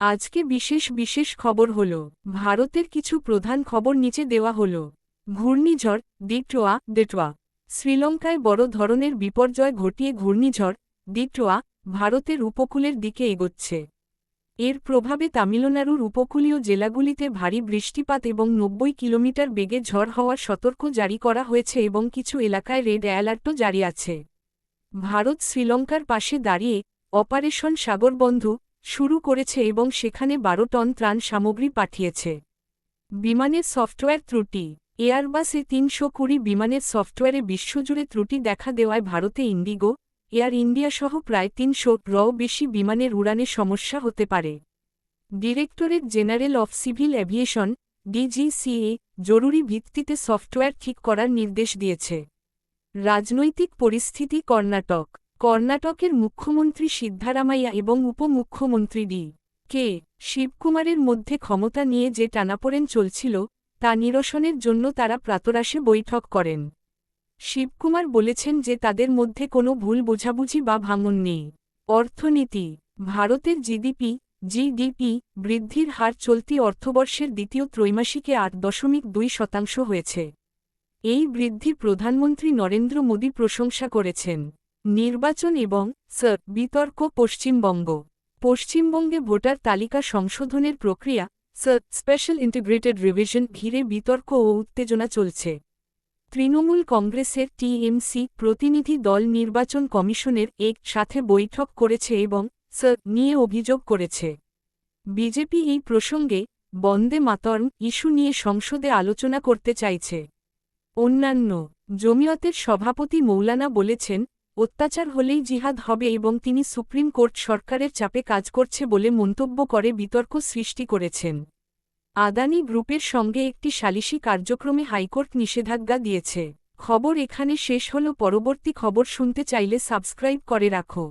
আজকে বিশেষ বিশেষ খবর হল ভারতের কিছু প্রধান খবর নিচে দেওয়া হল। ঘূর্ণিঝড় ডিট্রোয়া শ্রীলঙ্কায় বড় ধরনের বিপর্যয় ঘটিয়ে ঘূর্ণিঝড় ডিট্রোয়া ভারতের উপকূলের দিকে এগোচ্ছে। এর প্রভাবে তামিলনাড়ুর উপকূলীয় জেলাগুলিতে ভারী বৃষ্টিপাত এবং ৯০ কিলোমিটার বেগে ঝড় হওয়ার সতর্ক জারি করা হয়েছে এবং কিছু এলাকায় রেড অ্যালার্টও জারি আছে। ভারত শ্রীলঙ্কার পাশে দাঁড়িয়ে অপারেশন সাগরবন্ধু শুরু করেছে এবং সেখানে ১২ টন ত্রাণ সামগ্রী পাঠিয়েছে। বিমানের সফটওয়্যার ত্রুটি এয়ারবাস এ৩২০ বিমানের সফটওয়্যারে বিশ্বজুড়ে ত্রুটি দেখা দেওয়ায় ভারতে ইন্ডিগো এয়ার ইন্ডিয়া সহ প্রায় ৩০০র বেশি বিমানের উড়ানে সমস্যা হতে পারে। Directorate general of civil aviation DGCA জরুরি ভিত্তিতে সফটওয়্যার ঠিক করার নির্দেশ দিয়েছে। রাজনৈতিক পরিস্থিতি কর্ণাটকের মুখ্যমন্ত্রী সিদ্ধারামাইয়া এবং উপমুখ্যমন্ত্রী কে শিবকুমারের মধ্যে ক্ষমতা নিয়ে যে টানাপোড়েন চলছিল তা নিরসনের জন্য তারা প্রাতরাশে বৈঠক করেন। শিবকুমার বলেছেন যে তাদের মধ্যে কোনো ভুল বোঝাবুঝি বা ভাঙন নেই। অর্থনীতি ভারতের জিডিপি বৃদ্ধির হার চলতি অর্থবর্ষের দ্বিতীয় ত্রৈমাসিকে ৮.২% হয়েছে। এই বৃদ্ধি প্রধানমন্ত্রী নরেন্দ্র মোদী প্রশংসা করেছেন। নির্বাচন এবং বিতর্ক পশ্চিমবঙ্গে ভোটার তালিকা সংশোধনের প্রক্রিয়া স্পেশাল ইন্টিগ্রেটেড রিভিশন ঘিরে বিতর্ক ও উত্তেজনা চলছে। তৃণমূল কংগ্রেসের টিএমসি প্রতিনিধি দল নির্বাচন কমিশনের সাথে বৈঠক করেছে এবং নিয়ে অভিযোগ করেছে। বিজেপি এই প্রসঙ্গে বন্দে মাতরম ইস্যু নিয়ে সংসদে আলোচনা করতে চাইছে। অন্যান্য জমিয়তের সভাপতি মৌলানা বলেছেন অত্যাচার হলেই জিহাদ হবে এবং তিনি সুপ্রিম কোর্ট সরকারের চাপে কাজ করছে বলে মন্তব্য করে বিতর্ক সৃষ্টি করেছেন। আদানি গ্রুপের সঙ্গে একটি সালিসি কার্যক্রমে হাইকোর্ট নিষেধাজ্ঞা দিয়েছে। খবর এখানে শেষ হল। পরবর্তী খবর শুনতে চাইলে সাবস্ক্রাইব করে রাখো।